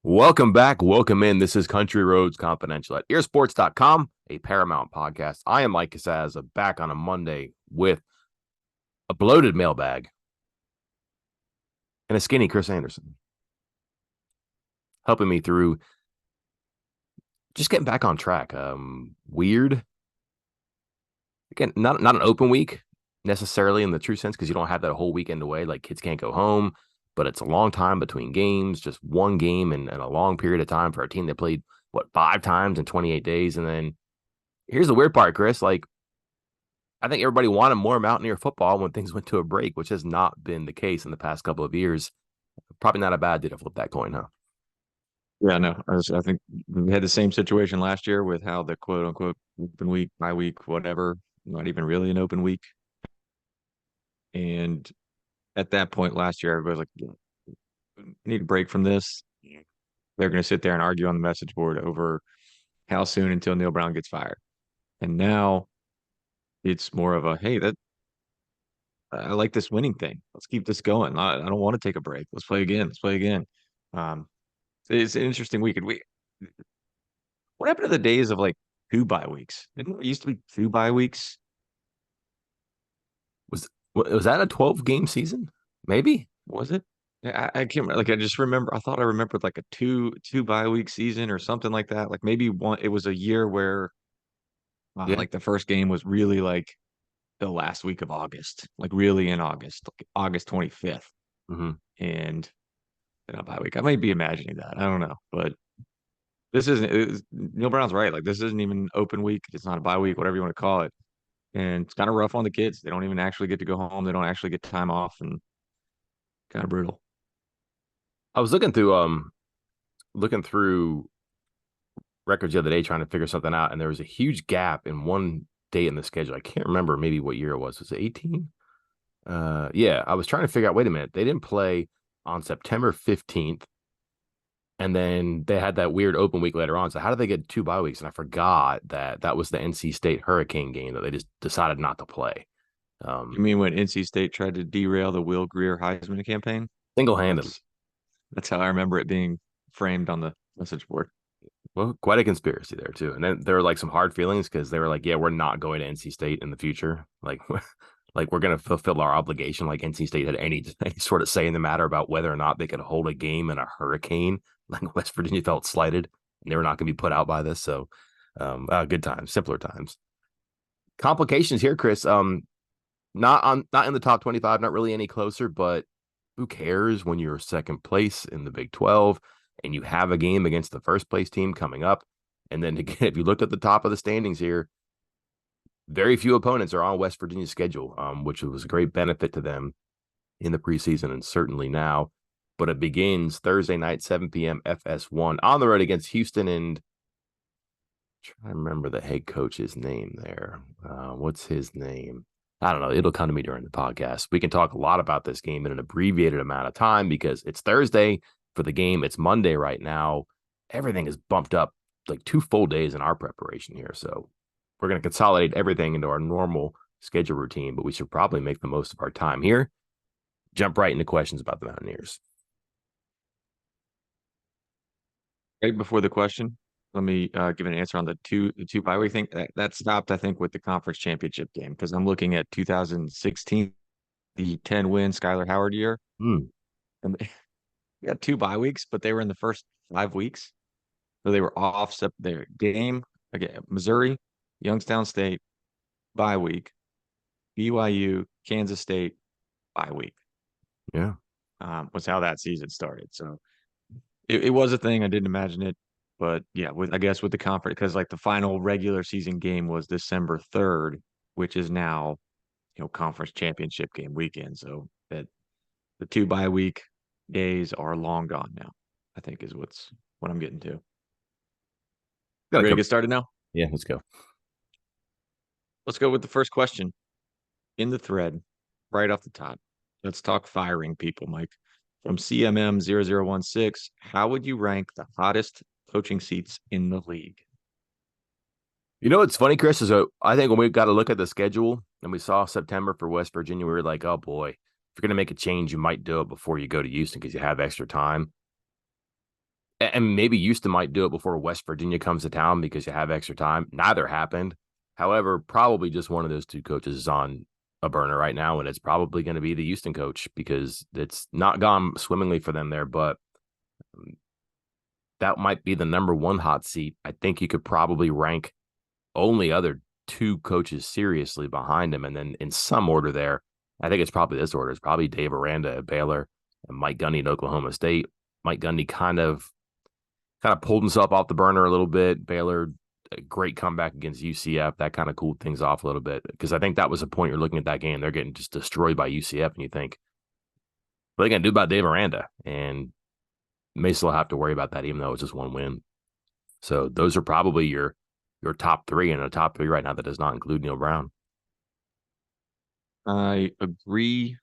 Welcome back. Welcome in. This is Country Roads Confidential at earsports.com, a Paramount podcast. I am Mike Casaz, back on a Monday with a bloated mailbag and a skinny Chris Anderson, helping me through just getting back on track. Weird. Again, not an open week necessarily in the true sense, because you don't have that whole weekend away. Like, kids can't go home, but it's a long time between games, just one game and a long period of time for a team that played, 5 times in 28 days. And then here's the weird part, Chris. Like, I think everybody wanted more Mountaineer football when things went to a break, which has not been the case in the past couple of years. Probably not a bad idea to flip that coin, huh? Yeah, no, I think we had the same situation last year with how the quote unquote open week, bye week, whatever, not even really an open week. And at that point last year, everybody was like, "Yeah, we need a break from this." They're going to sit there and argue on the message board over how soon until Neil Brown gets fired. And now it's more of a, hey, that I like this winning thing. Let's keep this going. I don't want to take a break. Let's play again. Let's play again. Um, it's an interesting week. And what happened to the days of like two bye weeks? Didn't it used to be two bye weeks? Was that a 12-game season? Maybe. Was it? Yeah, I can't remember. Like I just remember. I thought I remembered like a two bye week season or something like that. Like maybe one. It was a year where Yeah. like the first game was really like the last week of August, like really in August, like August 25th, Mm-hmm. and then a bye week. I might be imagining that. I don't know, but this isn't. Neil Brown's right. Like this isn't even open week. It's not a bye week, whatever you want to call it. And it's kind of rough on the kids. They don't even actually get to go home. They don't actually get time off, and kind of brutal. I was looking through records the other day trying to figure something out, and there was a huge gap in one date in the schedule. I can't remember maybe what year it was. Was it 18? Yeah, I was trying to figure out, wait a minute, they didn't play on September 15th, and then they had that weird open week later on. So how did they get 2 bye weeks? And I forgot that was the NC State Hurricane game that they just decided not to play. You mean when NC State tried to derail the Will Greer Heisman campaign? Single-handedly. That's that's how I remember it being framed on the message board. Well, quite a conspiracy there too. And then there were like some hard feelings because they were like, "Yeah, we're not going to NC State in the future. Like, like we're going to fulfill our obligation." Like NC State had any sort of say in the matter about whether or not they could hold a game in a hurricane. Like West Virginia felt slighted, and they were not going to be put out by this. So, good times, simpler times. Complications here, Chris. Not in the top 25, not really any closer, but who cares when you're second place in the Big 12 and you have a game against the first place team coming up? And then again, if you looked at the top of the standings here, very few opponents are on West Virginia's schedule, which was a great benefit to them in the preseason and certainly now. But it begins Thursday night, 7 p.m. FS1 on the road against Houston. And try to remember the head coach's name there. What's his name? I don't know. It'll come to me during the podcast. We can talk a lot about this game in an abbreviated amount of time because it's Thursday for the game. It's Monday right now. Everything is bumped up like 2 full days in our preparation here. So we're going to consolidate everything into our normal schedule routine, but we should probably make the most of our time here. Jump right into questions about the Mountaineers. Right before the question, let me give an answer on the two bye week thing. That stopped, I think, with the conference championship game because I'm looking at 2016, the 10-win Skylar Howard year, Hmm. and they got two bye weeks, but they were in the first 5 weeks, so they were off their game again. Missouri, Youngstown State, bye week, BYU, Kansas State, bye week. Yeah. Was how that season started. So it was a thing. I didn't imagine it, but yeah, I guess with the conference, because like the final regular season game was December 3rd, which is now conference championship game weekend. So that the two bye week days are long gone now. I think is what I'm getting to. Got You to ready to cover. get started now? Yeah, let's go. Let's go with the first question in the thread, right off the top. Let's talk firing people, Mike. From CMM0016, how would you rank the hottest coaching seats in the league? You know what's funny, Chris, is I think when we got to look at the schedule and we saw September for West Virginia, we were like, oh boy, if you're going to make a change, you might do it before you go to Houston because you have extra time. and maybe Houston might do it before West Virginia comes to town because you have extra time. Neither happened. However, probably just one of those two coaches is on a burner right now, and it's probably going to be the Houston coach because it's not gone swimmingly for them there. But that might be the number one hot seat. I think you could probably rank only other two coaches seriously behind him, and then in some order there, I think it's probably this order. It's probably Dave Aranda at Baylor and Mike Gundy at Oklahoma State. Mike Gundy kind of pulled himself off the burner a little bit. Baylor, a great comeback against UCF. That kind of cooled things off a little bit because I think that was the point you're looking at that game. They're getting just destroyed by UCF, and you think, what are they going to do about Dave Aranda? And may still have to worry about that, even though it's just one win. So those are probably your top three, and a top three right now that does not include Neil Brown. I agree.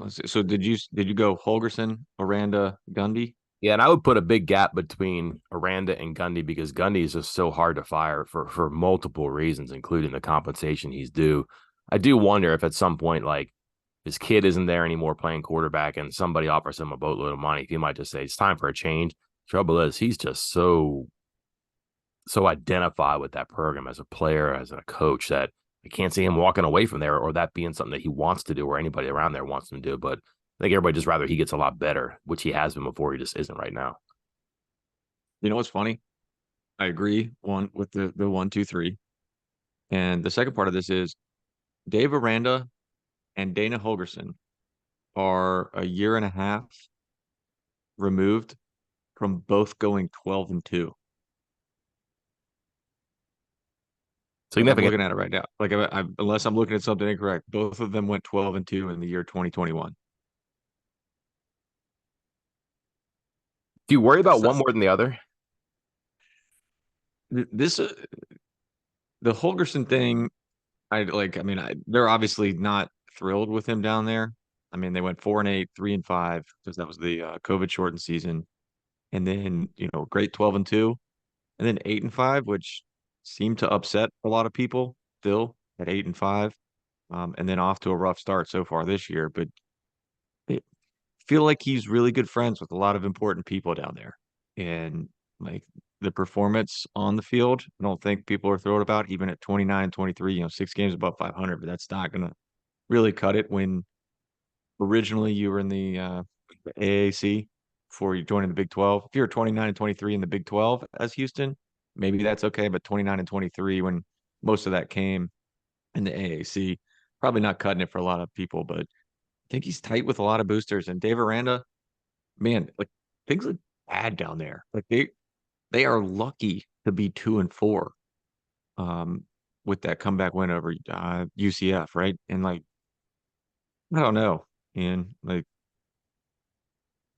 So did you go Holgerson, Aranda, Gundy? Yeah, and I would put a big gap between Aranda and Gundy because Gundy is just so hard to fire for multiple reasons, including the compensation he's due. I do wonder if at some point, like, his kid isn't there anymore playing quarterback and somebody offers him a boatload of money, he might just say it's time for a change. Trouble is, he's just so identified with that program as a player, as a coach, that I can't see him walking away from there or that being something that he wants to do or anybody around there wants him to do. But I think everybody just rather he gets a lot better, which he has been before. He just isn't right now. You know what's funny? I agree one with the 1, 2, 3. And the second part of this is Dave Aranda and Dana Holgerson are a year and a half removed from both going 12-2. Like I'm Significant. looking at it right now. Like unless I'm looking at something incorrect, both of them went 12-2 in the year 2021. Do you worry about one That's more than the other? this the Holgerson thing. I like. I mean, they're obviously not thrilled with him down there. I mean, they went 4-8, 3-5 because that was the COVID shortened season, and then great 12-2, and then 8-5, which seemed to upset a lot of people. Still at 8-5, and then off to a rough start so far this year. But I feel like he's really good friends with a lot of important people down there, and like the performance on the field, I don't think people are thrilled about. Even at 29-23, 6 games above 500, but that's not gonna really cut it when originally you were in the AAC before you joined the Big 12. If you're 29-23 in the Big 12 as Houston, maybe that's okay. But 29-23, when most of that came in the AAC, probably not cutting it for a lot of people. But I think he's tight with a lot of boosters. And Dave Aranda, man, like things look bad down there. Like they are lucky to be 2-4 um, with that comeback win over UCF, right? And like I don't know, and like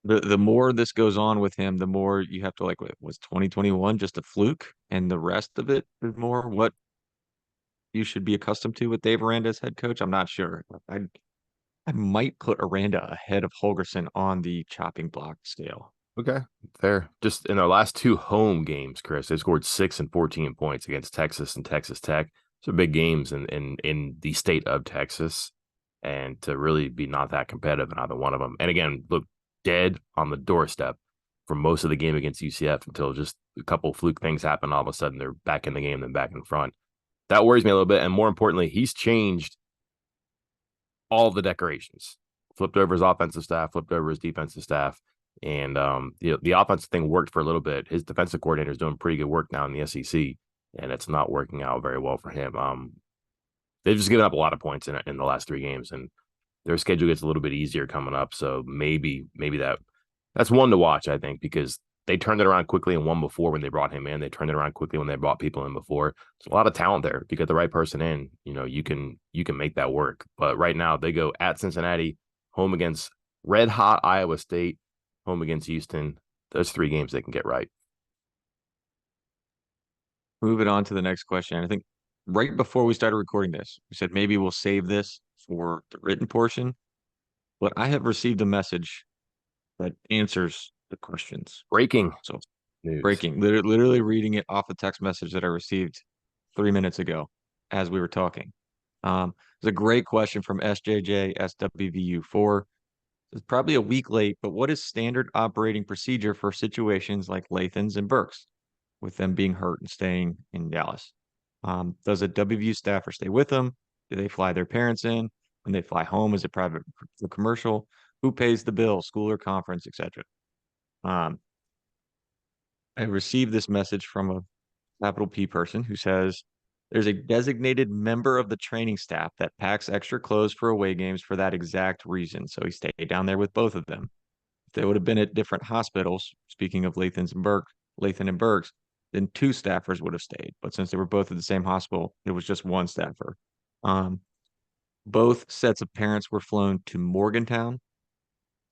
the more this goes on with him, the more you have to like, wait, was 2021 just a fluke, and the rest of it is more what you should be accustomed to with Dave Aranda as head coach? I'm not sure. I might put Aranda ahead of Holgerson on the chopping block scale. Okay, fair. Just in their last two home games, Chris, they scored 6 and 14 points against Texas and Texas Tech. So big games in the state of Texas, and to really be not that competitive in either one of them. And again, look dead on the doorstep for most of the game against UCF until just a couple fluke things happen. All of a sudden, they're back in the game, then back in front. That worries me a little bit. And more importantly, he's changed all the decorations. Flipped over his offensive staff, flipped over his defensive staff, and the offensive thing worked for a little bit. His defensive coordinator is doing pretty good work now in the SEC, and it's not working out very well for him. They've just given up a lot of points in the last three games, and their schedule gets a little bit easier coming up. So maybe that's one to watch, I think, because they turned it around quickly and won before when they brought him in. They turned it around quickly when they brought people in before. There's a lot of talent there. If you get the right person in, you can make that work. But right now they go at Cincinnati, home against red hot Iowa State, home against Houston. Those three games they can get right. Moving on to the next question. I think right before we started recording this, we said maybe we'll save this for the written portion, but I have received a message that answers the questions. Breaking So news. breaking, literally reading it off the text message that I received 3 minutes ago as we were talking. It's a great question from SJJ SWVU4. It's probably a week late, but what is standard operating procedure for situations like Lathan's and Burks, with them being hurt and staying in Dallas? Does a WVU staffer stay with them? Do they fly their parents in? When they fly home, is it private or commercial? Who pays the bill, school or conference, etc.? Um, I received this message from a capital P person who says there's a designated member of the training staff that packs extra clothes for away games for that exact reason. So he stayed down there with both of them. If they would have been at different hospitals, speaking of Lathan and Burks, then two staffers would have stayed. But since they were both at the same hospital, it was just one staffer. Um, both sets of parents were flown to Morgantown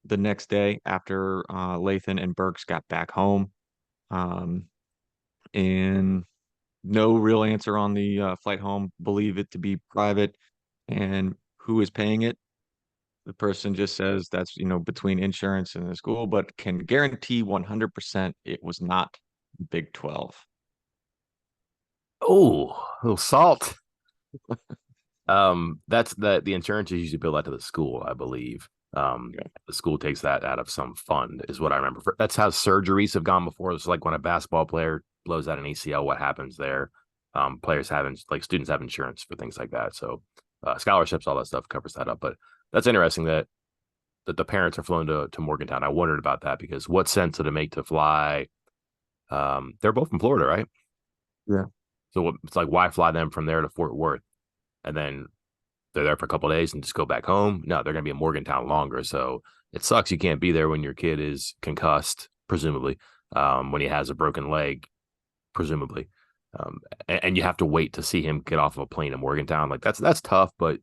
the next day after Lathan and Burks got back home. Um, and no real answer on the flight home. Believe it to be private. And who is paying it? The person just says that's, between insurance and the school, but can guarantee 100% it was not Big 12. Oh, a little salt. That's the insurance is usually billed out to the school, I believe. Yeah. The school takes that out of some fund, is what I remember. That's how surgeries have gone before. It's like when a basketball player blows out an ACL, what happens there? Players have like students have insurance for things like that. So scholarships, all that stuff covers that up. But that's interesting that the parents are flown to Morgantown. I wondered about that because what sense did it make to fly? They're both from Florida, right? Yeah. So it's like why fly them from there to Fort Worth and then they're there for a couple of days and just go back home? No, they're going to be in Morgantown longer. So it sucks you can't be there when your kid is concussed, presumably, when he has a broken leg, presumably. And you have to wait to see him get off of a plane in Morgantown. Like that's tough, but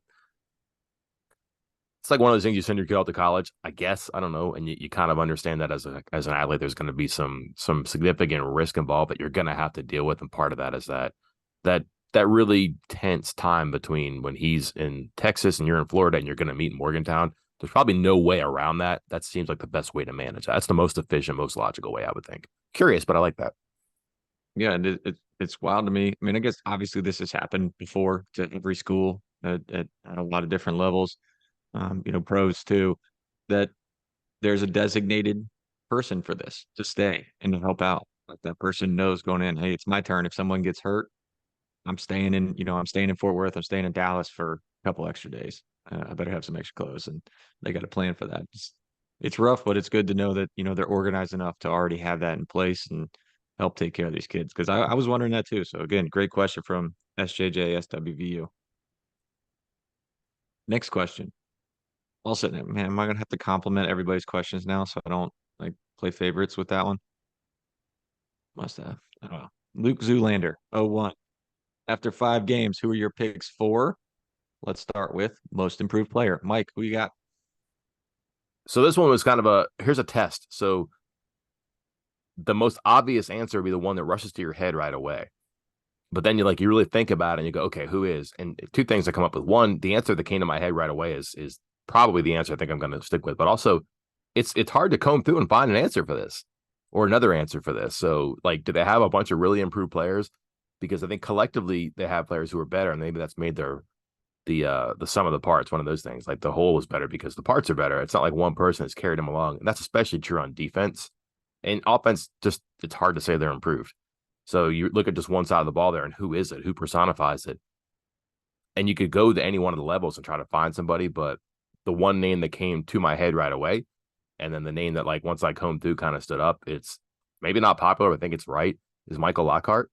it's like one of those things you send your kid out to college, I guess. I don't know. And you kind of understand that as an athlete, there's going to be some significant risk involved that you're going to have to deal with. And part of that is that that really tense time between when he's in Texas and you're in Florida and you're going to meet in Morgantown. There's probably no way around that. That seems like the best way to manage that. That's the most efficient, most logical way, I would think. Curious, but I like that. Yeah. And it's wild to me. I mean, I guess obviously this has happened before to every school at a lot of different levels, pros too, that there's a designated person for this to stay and to help out. Like that person knows going in, hey, it's my turn. If someone gets hurt, I'm staying in Fort Worth. I'm staying in Dallas for a couple extra days. I better have some extra clothes, and they got a plan for that. It's rough, but it's good to know that they're organized enough to already have that in place and help take care of these kids. Because I was wondering that too. So again, great question from SJJ SWVU. Next question. Also, man, am I gonna have to compliment everybody's questions now so I don't like play favorites with that one? Must have. I don't know. Luke Zoolander, 01. After 5 games, who are your picks for? Let's start with most improved player. Mike, who you got? So this one was kind of here's a test. So the most obvious answer would be the one that rushes to your head right away. But then you really think about it and you go, okay, who is? And two things that come up with. One, the answer that came to my head right away is probably the answer I think I'm going to stick with. But also, it's hard to comb through and find an answer for this or another answer for this. So do they have a bunch of really improved players? Because I think collectively they have players who are better, and maybe that's made the sum of the parts one of those things. Like the whole is better because the parts are better. It's not like one person has carried them along, and that's especially true on defense. And offense, just it's hard to say they're improved. So you look at just one side of the ball there, and who is it? Who personifies it? And you could go to any one of the levels and try to find somebody, but the one name that came to my head right away, and then the name that once I combed through kind of stood up, it's maybe not popular, but I think it's right, is Michael Lockhart.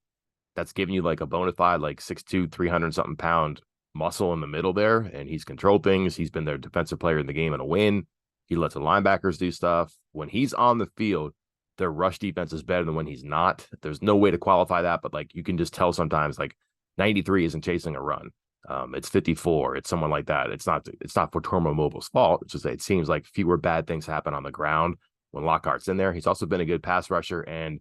That's giving you a bona fide 6'2", 300 something pound muscle in the middle there, and he's controlled things. He's been their defensive player in the game in a win. He lets the linebackers do stuff. When he's on the field, their rush defense is better than when he's not. There's no way to qualify that, but you can just tell sometimes 93 isn't chasing a run. It's 54. It's someone like that. It's not for Tormo Mobile's fault. It's just it seems like fewer bad things happen on the ground when Lockhart's in there. He's also been a good pass rusher. And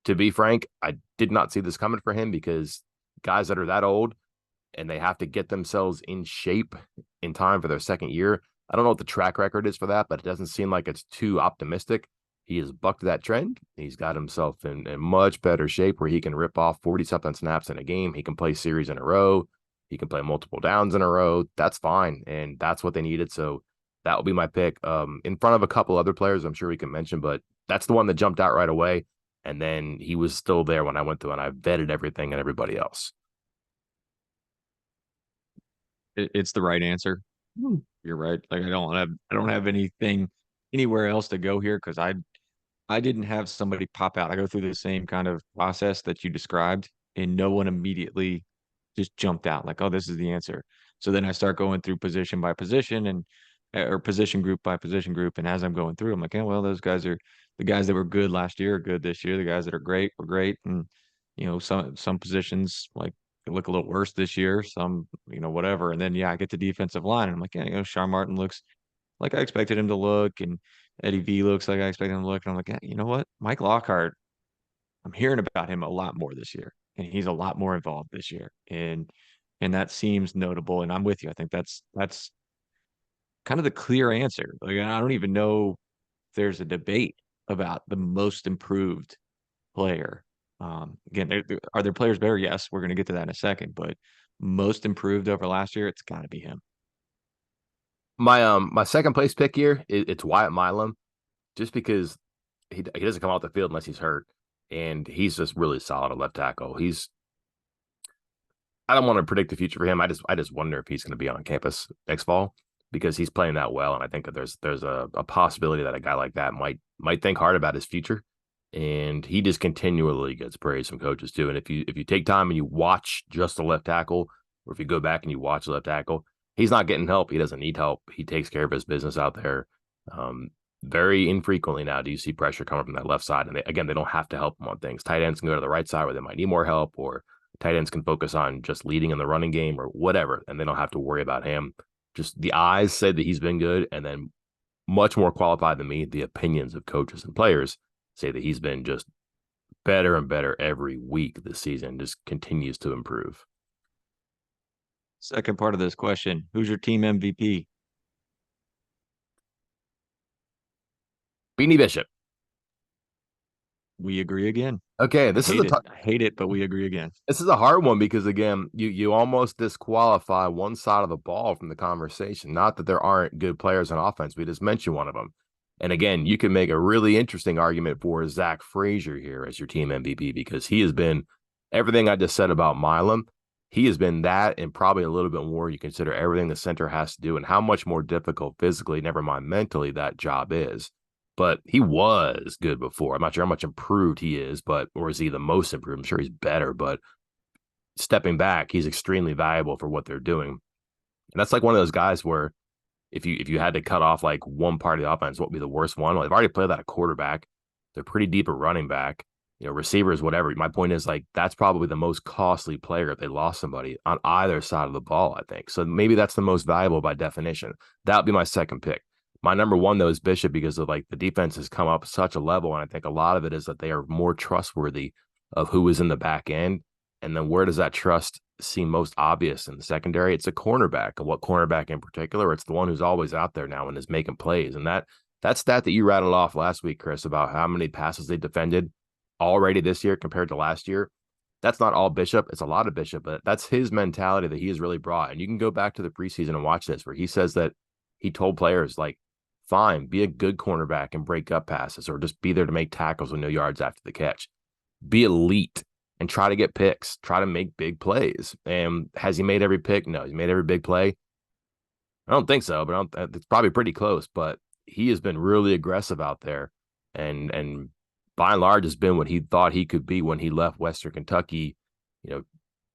to be frank, I did not see this coming for him because guys that are that old and they have to get themselves in shape in time for their second year. I don't know what the track record is for that, but it doesn't seem like it's too optimistic. He has bucked that trend. He's got himself in much better shape where he can rip off 40-something snaps in a game. He can play series in a row. He can play multiple downs in a row. That's fine. And that's what they needed. So That will be my pick. In front of a couple other players, I'm sure we can mention, but that's the one that jumped out right away. And then he was still there when I went through and I vetted everything and everybody else. It's the right answer. You're right. Like I don't have anything anywhere else to go here because I didn't have somebody pop out. I go through the same kind of process that you described, and no one immediately just jumped out like, oh, this is the answer. So then I start going through position by position and or position group by position group. And as I'm going through, I'm like, yeah, well, those guys are the guys that were good last year are good this year. The guys that are great were great. And some positions like look a little worse this year, some, whatever. And then yeah, I get to defensive line and I'm like, yeah, Sean Martin looks like I expected him to look, and Eddie V looks like I expected him to look. And I'm like, yeah, you know what? Mike Lockhart, I'm hearing about him a lot more this year, and he's a lot more involved this year. And that seems notable. And I'm with you. I think that's kind of the clear answer. Like I don't even know if there's a debate about the most improved player. Again, are there players better? Yes, we're going to get to that in a second. But most improved over last year, it's got to be him. My second place pick here, it's Wyatt Milam, just because he doesn't come out the field unless he's hurt, and he's just really solid at left tackle. I don't want to predict the future for him. I just wonder if he's going to be on campus next fall because he's playing that well, and I think that there's a possibility that a guy like that might think hard about his future, and he just continually gets praise from coaches too. And if you take time and you watch just the left tackle, or if you go back and you watch the left tackle, he's not getting help. He doesn't need help. He takes care of his business out there. Um, Very infrequently now do you see pressure coming from that left side, and again, they don't have to help him on things. Tight ends can go to the right side where they might need more help, or tight ends can focus on just leading in the running game or whatever, and they don't have to worry about him. Just the eyes say that he's been good, and then much more qualified than me, the opinions of coaches and players say that he's been just better and better every week this season, just continues to improve. Second part of this question: who's your team MVP? Beanie Bishop. We agree again. Okay, I hate it. I hate it, but we agree again. this is a hard one because again, you almost disqualify one side of the ball from the conversation. Not that there aren't good players on offense. We just mentioned one of them. And again, you can make a really interesting argument for Zach Frazier here as your team MVP because he has been everything I just said about Milam. He has been that and probably a little bit more. You consider everything the center has to do and how much more difficult physically, never mind mentally, that job is. But he was good before. I'm not sure how much improved he is, but or is he the most improved? I'm sure he's better, but stepping back, he's extremely valuable for what they're doing. And that's like one of those guys where if you had to cut off like one part of the offense, what would be the worst one? Well, they've already played that at quarterback. They're pretty deep at running back, receivers, whatever. My point is like that's probably the most costly player if they lost somebody on either side of the ball, I think. So maybe that's the most valuable by definition. That would be my second pick. My number one though is Bishop because of like the defense has come up such a level, and I think a lot of it is that they are more trustworthy of who is in the back end. And then where does that trust seem most obvious in the secondary? It's a cornerback, and what cornerback in particular? It's the one who's always out there now and is making plays. And that stat that you rattled off last week, Chris, about how many passes they defended already this year compared to last year. That's not all Bishop. It's a lot of Bishop, but that's his mentality that he has really brought. And you can go back to the preseason and watch this, where he says that he told players like, fine, be a good cornerback and break up passes, or just be there to make tackles with no yards after the catch. Be elite and try to get picks, try to make big plays. And has he made every pick? No, he's made every big play. I don't think so, but it's probably pretty close. But he has been really aggressive out there, and by and large has been what he thought he could be when he left Western Kentucky, you know,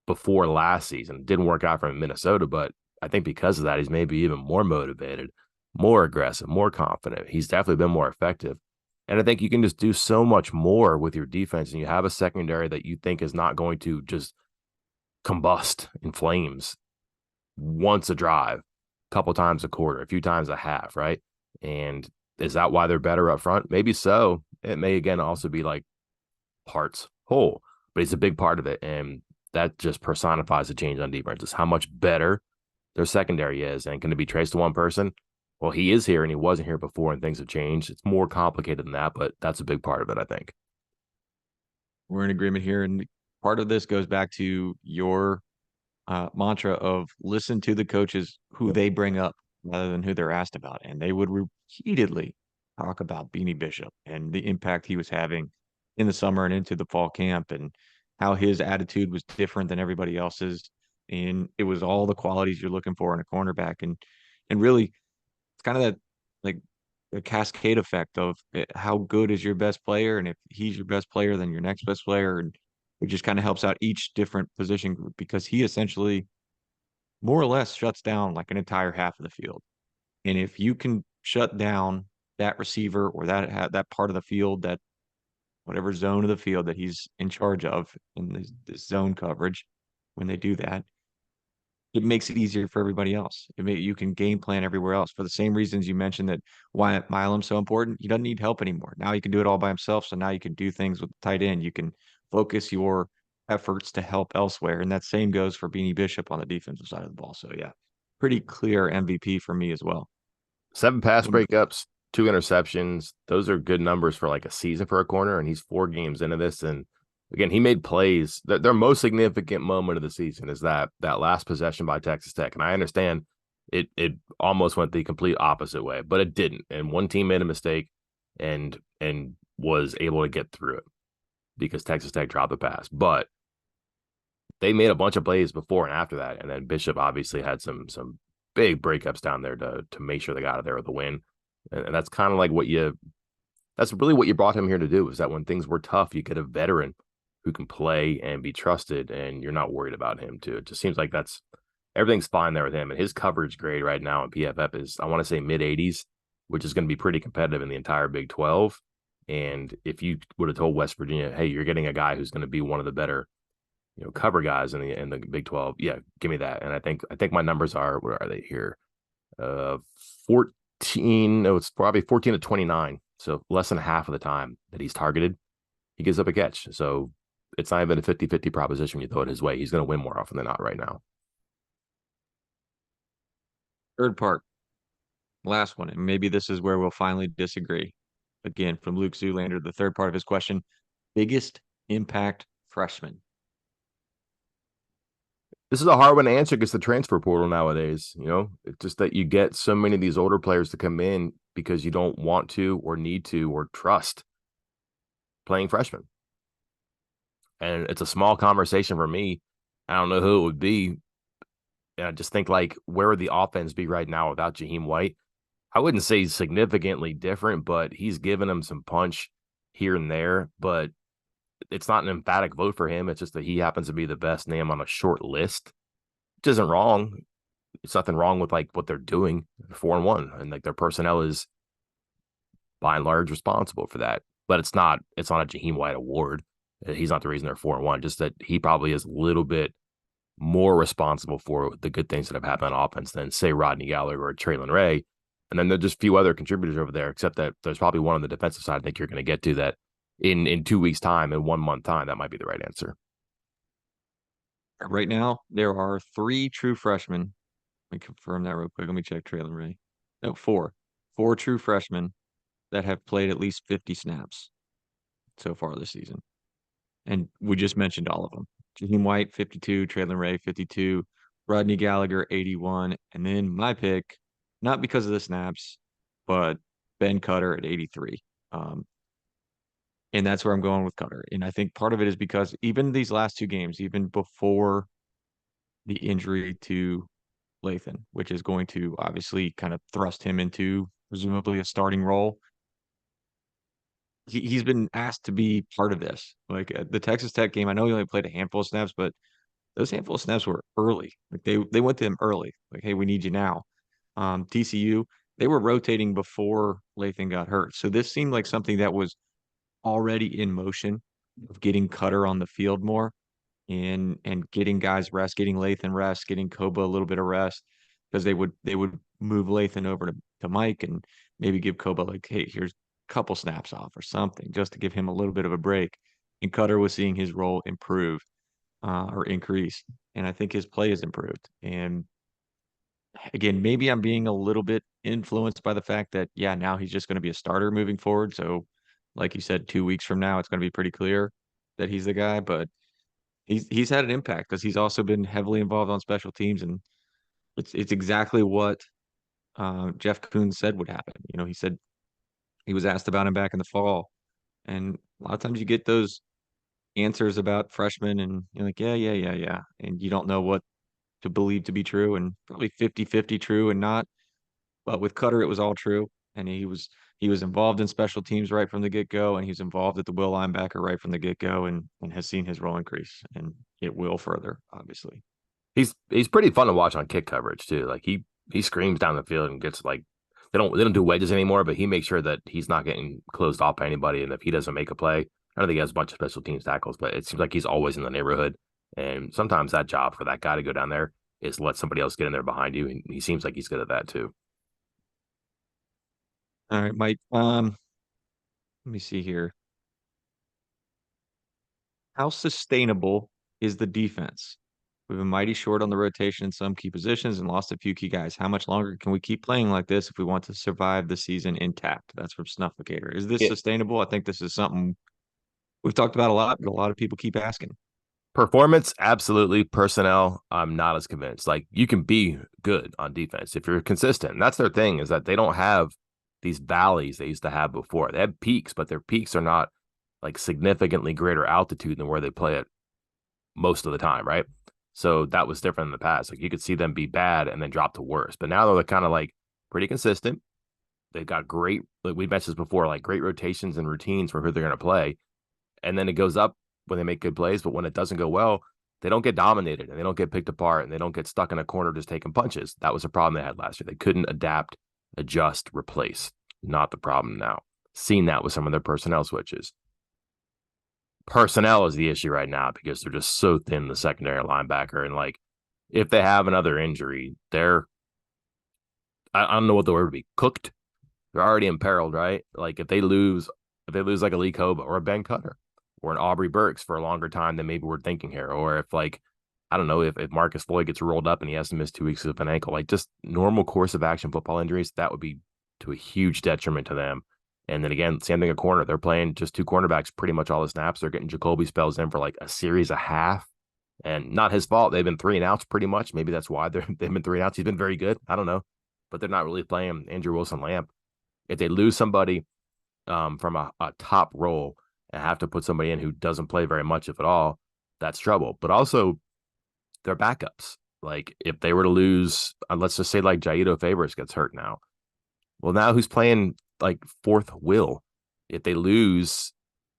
before last season. It didn't work out for him in Minnesota, but I think because of that, he's maybe even more motivated, more aggressive, more confident. He's definitely been more effective. And I think you can just do so much more with your defense, and you have a secondary that you think is not going to just combust in flames once a drive, a couple times a quarter, a few times a half, right? And is that why they're better up front? Maybe so. It may again also be like parts whole, but he's a big part of it. And that just personifies the change on defense. Is how much better their secondary is. And can it be traced to one person? Well, he is here and he wasn't here before, and things have changed. It's more complicated than that, but that's a big part of it, I think. We're in agreement here. And part of this goes back to your mantra of listen to the coaches who they bring up. rather than who they're asked about. And they would repeatedly talk about Beanie Bishop and the impact he was having in the summer and into the fall camp and how his attitude was different than everybody else's. And it was all the qualities you're looking for in a cornerback. And really it's kind of that like a cascade effect of how good is your best player. And if he's your best player, then your next best player. And it just kind of helps out each different position group because he essentially more or less shuts down like an entire half of the field. And if you can shut down that receiver or that part of the field, that whatever zone of the field that he's in charge of in this zone coverage, when they do that, it makes it easier for everybody else. You can game plan everywhere else for the same reasons you mentioned that why Milam's so important. He doesn't need help anymore. Now he can do it all by himself. So now you can do things with the tight end. You can focus your efforts to help elsewhere. And that same goes for Beanie Bishop on the defensive side of the ball. So yeah, pretty clear MVP for me as well. 7 pass What do breakups, 2 interceptions. Those are good numbers for like a season for a corner, and he's 4 games into this. And again, he made plays. Their most significant moment of the season is that last possession by Texas Tech. And I understand it almost went the complete opposite way, but it didn't. And one team made a mistake and was able to get through it because Texas Tech dropped the pass. But they made a bunch of plays before and after that. And then Bishop obviously had some big breakups down there to make sure they got out of there with a win. And that's kind of like that's really what you brought him here to do, is that when things were tough, you get a veteran who can play and be trusted, and you're not worried about him too. It just seems like that's everything's fine there with him. And his coverage grade right now in PFF is, I want to say, mid 80s, which is going to be pretty competitive in the entire Big 12. And if you would have told West Virginia, hey, you're getting a guy who's going to be one of the better, cover guys in the Big 12, yeah, give me that. And I think my numbers are, what are they here? 14. No, it's probably 14 to 29. So less than half of the time that he's targeted, he gives up a catch. So it's not even a 50-50 proposition when you throw it his way. He's going to win more often than not right now. third part, last one, and maybe this is where we'll finally disagree. Again, from Luke Zoolander, the third part of his question, biggest impact freshman. This is a hard one to answer because the transfer portal nowadays, it's just that you get so many of these older players to come in because you don't want to or need to or trust playing freshmen. And it's a small conversation for me. I don't know who it would be. And I just think, like, where would the offense be right now without Jaheim White? I wouldn't say significantly different, but he's given him some punch here and there. But it's not an emphatic vote for him. It's just that he happens to be the best name on a short list, which isn't wrong. It's nothing wrong with like what they're doing. They're 4-1, and like their personnel is by and large responsible for that. But it's not a Jaheim White award. He's not the reason they're 4-1. Just that he probably is a little bit more responsible for the good things that have happened on offense than, say, Rodney Gallagher or Traylon Ray. And then there's just a few other contributors over there, except that there's probably one on the defensive side I think you're going to get to that in 2 weeks' time, in 1 month time, that might be the right answer. Right now, there are three true freshmen. Let me confirm that real quick. Let me check Traylon Ray. No, four. Four true freshmen that have played at least 50 snaps so far this season. And we just mentioned all of them. Jaheim White, 52, Traylon Ray, 52, Rodney Gallagher, 81, and then my pick, not because of the snaps, but Ben Cutter at 83. Um, and that's where I'm going with Cutter. And I think part of it is because even these last two games, even before the injury to Lathan, which is going to obviously kind of thrust him into presumably a starting role, he's been asked to be part of this. Like the Texas Tech game, I know he only played a handful of snaps, but those handful of snaps were early. Like they went to him early. Like, hey, we need you now. TCU, they were rotating before Lathan got hurt. So this seemed like something that was already in motion of getting Cutter on the field more and getting guys rest, getting Lathan rest, getting Koba a little bit of rest because they would move Lathan over to Mike and maybe give Koba like, hey, here's a couple snaps off or something just to give him a little bit of a break. And Cutter was seeing his role improve or increase, and I think his play has improved. And again, maybe I'm being a little bit influenced by the fact that yeah, now he's just going to be a starter moving forward. So, like you said, 2 weeks from now, it's going to be pretty clear that he's the guy. But he's had an impact because he's also been heavily involved on special teams, and it's exactly what Jeff Kuhn said would happen. He said he was asked about him back in the fall, and a lot of times you get those answers about freshmen, and you're like, yeah, yeah, yeah, yeah, and you don't know what to believe to be true, and probably 50-50 true and not. But with Cutter, it was all true, and he was involved in special teams right from the get go, and he was involved at the will linebacker right from the get go, and has seen his role increase, and it will further, obviously. He's pretty fun to watch on kick coverage too. Like he screams down the field and gets like they don't do wedges anymore, but he makes sure that he's not getting closed off by anybody. And if he doesn't make a play, I don't think he has a bunch of special teams tackles, but it seems like he's always in the neighborhood. And sometimes that job for that guy to go down there is let somebody else get in there behind you, and he seems like he's good at that too. All right, Mike. Let me see here. How sustainable is the defense? We've been mighty short on the rotation in some key positions and lost a few key guys. How much longer can we keep playing like this if we want to survive the season intact? That's from Snufflicator. Is this Yeah. sustainable? I think this is something we've talked about a lot, but a lot of people keep asking. Performance, absolutely. Personnel, I'm not as convinced. Like you can be good on defense if you're consistent. And that's their thing is that they don't have these valleys they used to have before. They have peaks, but their peaks are not like significantly greater altitude than where they play it most of the time, right? So that was different in the past. Like you could see them be bad and then drop to worse. But now they're kind of like pretty consistent. They've got great, like we mentioned this before, like great rotations and routines for who they're going to play. And then it goes up when they make good plays. But when it doesn't go well, they don't get dominated and they don't get picked apart and they don't get stuck in a corner just taking punches. That was a problem they had last year. They couldn't adapt, adjust, replace. Not the problem now. Seen that with some of their personnel switches. Personnel is the issue right now because they're just so thin the secondary linebacker. And like if they have another injury, they're I don't know what the word would be, cooked. They're already imperiled, right? Like if they lose like a Lee Koba or a Ben Cutter or an Aubrey Burks for a longer time than maybe we're thinking here, or if like I don't know if Marcus Floyd gets rolled up and he has to miss 2 weeks of an ankle, like just normal course of action football injuries, that would be to a huge detriment to them. And then again, same thing at corner. They're playing just two cornerbacks pretty much all the snaps. They're getting Jacoby spells in for like a series a half. And not his fault. They've been 3 and outs pretty much. Maybe that's why they've been 3 and outs. He's been very good. I don't know. But they're not really playing Andrew Wilson Lamp. If they lose somebody from a top role and have to put somebody in who doesn't play very much, if at all, that's trouble. But also their backups. Like if they were to lose, let's just say like Jaido Favors gets hurt now. Well, now who's playing like fourth will? If they lose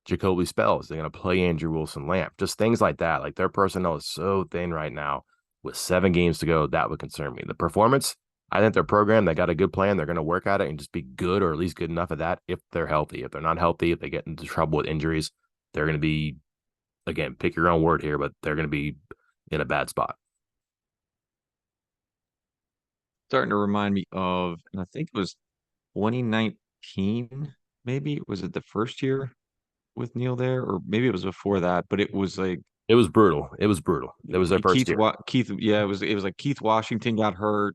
Jacoby Spells, they're going to play Andrew Wilson Lamp. Just things like that. Like their personnel is so thin right now with 7 games to go. That would concern me. The performance, I think their program, they got a good plan. They're going to work at it and just be good or at least good enough at that if they're healthy. If they're not healthy, if they get into trouble with injuries, they're going to be, again, pick your own word here, but they're going to be in a bad spot. Starting to remind me of, and I think it was 2019, maybe. Was it the first year with Neil there? Or maybe it was before that, but it was like It was brutal. It was brutal. It was their first year. Yeah, it was like Keith Washington got hurt,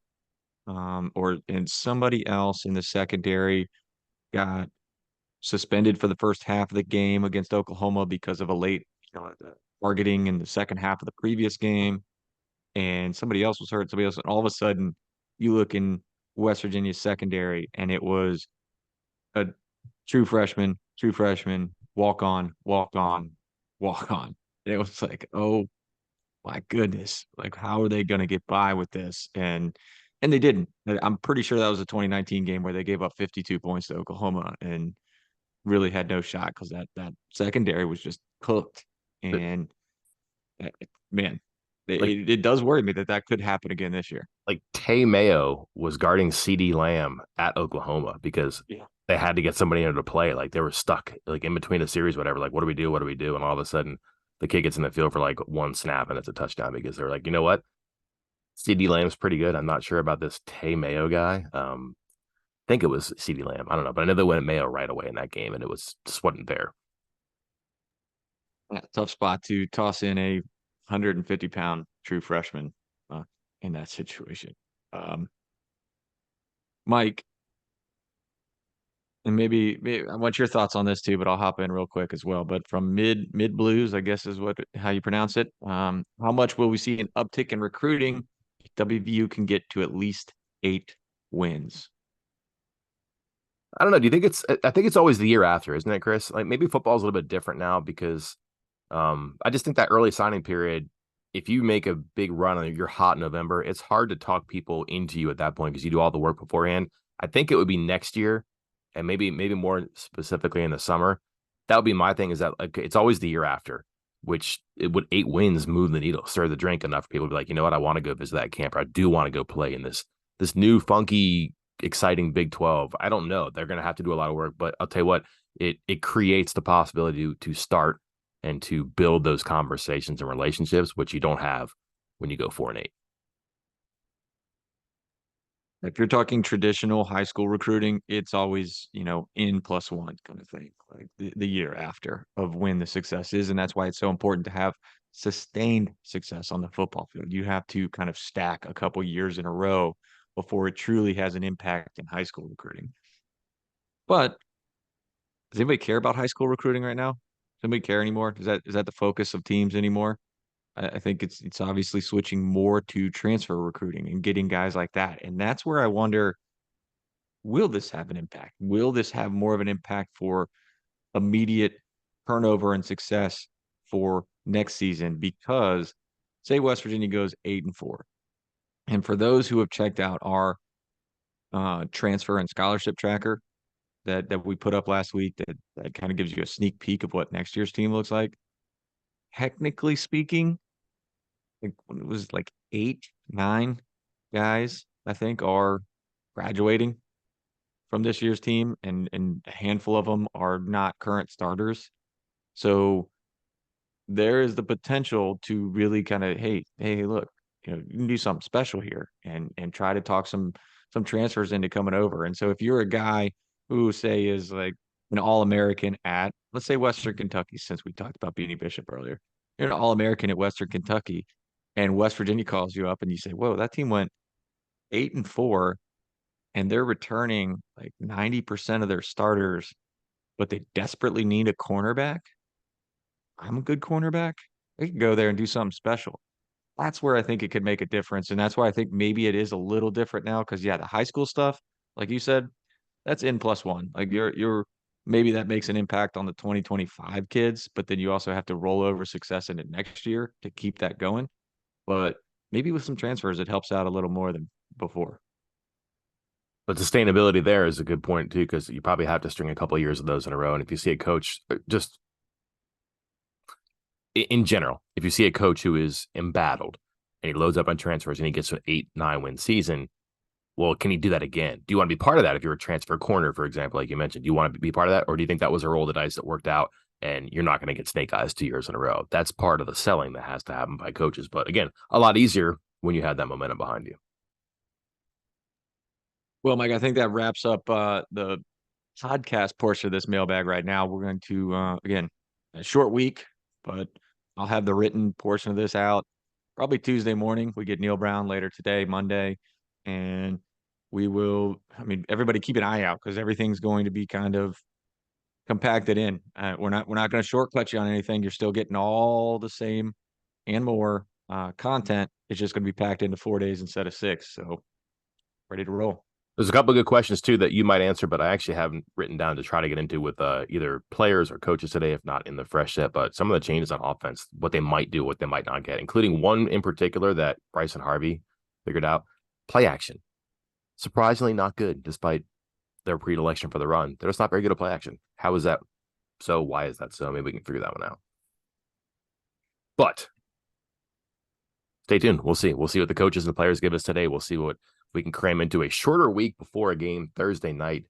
and somebody else in the secondary got suspended for the first half of the game against Oklahoma because of a late, targeting in the second half of the previous game, and somebody else was hurt, somebody else, and all of a sudden you look in West Virginia's secondary, and it was a true freshman, walk on, walk on, walk on. And it was like, oh my goodness, like how are they going to get by with this? And they didn't. I'm pretty sure that was a 2019 game where they gave up 52 points to Oklahoma and really had no shot because that secondary was just cooked. And man, Like it does worry me that could happen again this year. like Tay Mayo was guarding CD Lamb at Oklahoma because Yeah. they had to get somebody in to play. Like they were stuck like in between a series, whatever. Like, what do we do? What do we do? And all of a sudden the kid gets in the field for like one snap and it's a touchdown because they're like, you know what? CD Lamb's pretty good. I'm not sure about this Tay Mayo guy. I think it was CD Lamb. I don't know, but I know they went Mayo right away in that game, and it was just wasn't there. Yeah, tough spot to toss in a 150-pound true freshman in that situation. Um, Mike, and maybe I want your thoughts on this too, but I'll hop in real quick as well. But from mid blues, I guess is how you pronounce it. How much will we see an uptick in recruiting? WVU can get to at least 8 wins. I don't know. Do you think I think it's always the year after, isn't it, Chris? Like maybe football's a little bit different now because I just think that early signing period, if you make a big run and you're hot in November, it's hard to talk people into you at that point because you do all the work beforehand. I think it would be next year, and maybe more specifically in the summer. That would be my thing. Is that like it's always the year after, which it would 8 wins move the needle, stir the drink enough for people to be like, you know what, I want to go visit that camp. Or I do want to go play in this new funky, exciting Big 12. I don't know. They're going to have to do a lot of work, but I'll tell you what, it creates the possibility to start and to build those conversations and relationships, which you don't have when you go 4-8. If you're talking traditional high school recruiting, it's always, N+1 kind of thing, like the year after of when the success is. And that's why it's so important to have sustained success on the football field. You have to kind of stack a couple years in a row before it truly has an impact in high school recruiting. But does anybody care about high school recruiting right now? Does anybody care anymore? Is that the focus of teams anymore? I think it's obviously switching more to transfer recruiting and getting guys like that. And that's where I wonder, will this have an impact? Will this have more of an impact for immediate turnover and success for next season? Because say West Virginia goes 8-4. And for those who have checked out our transfer and scholarship tracker that we put up last week, that kind of gives you a sneak peek of what next year's team looks like. Technically speaking, think it was like 8, 9 guys, I think, are graduating from this year's team, and a handful of them are not current starters. So there is the potential to really kind of, hey, look, you can do something special here and try to talk some transfers into coming over. And so if you're a guy who say is like an All-American at, let's say Western Kentucky, since we talked about Beanie Bishop earlier, you're an All-American at Western Kentucky, and West Virginia calls you up and you say, whoa, that team went 8-4 and they're returning like 90% of their starters, but they desperately need a cornerback. I'm a good cornerback. They can go there and do something special. That's where I think it could make a difference. And that's why I think maybe it is a little different now. Cause yeah, the high school stuff, like you said, that's N+1. Like you're maybe that makes an impact on the 2025 kids, but then you also have to roll over success into next year to keep that going. But maybe with some transfers, it helps out a little more than before. But sustainability there is a good point too, because you probably have to string a couple of years of those in a row. And if you see a coach, just in general, if you see a coach who is embattled and he loads up on transfers and he gets an 8-9 win season, well, can he do that again? Do you want to be part of that if you're a transfer corner, for example, like you mentioned? Do you want to be part of that? Or do you think that was a roll of the dice that worked out and you're not going to get snake eyes 2 years in a row? That's part of the selling that has to happen by coaches. But again, a lot easier when you have that momentum behind you. Well, Mike, I think that wraps up the podcast portion of this mailbag right now. We're going to, again, a short week, but I'll have the written portion of this out probably Tuesday morning. We get Neil Brown later today, Monday, and we will, I mean, everybody keep an eye out because everything's going to be kind of compacted in. We're not going to shortcut you on anything. You're still getting all the same and more content. It's just going to be packed into 4 days instead of 6. So ready to roll. There's a couple of good questions too that you might answer, but I actually haven't written down to try to get into with either players or coaches today, if not in the fresh set. But some of the changes on offense, what they might do, what they might not get, including one in particular that Bryson Harvey figured out: play action. Surprisingly, not good, despite their predilection for the run. They're just not very good at play action. How is that so? Why is that so? Maybe we can figure that one out. But stay tuned. We'll see. We'll see what the coaches and the players give us today. We'll see what we can cram into a shorter week before a game Thursday night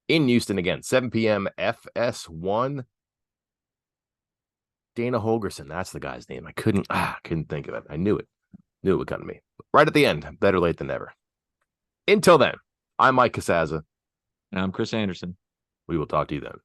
in Houston again, 7 p.m. FS1. Dana Holgerson, that's the guy's name. I couldn't think of it. I knew it. Knew it would come to me. Right at the end. Better late than never. Until then, I'm Mike Casaza. And I'm Chris Anderson. We will talk to you then.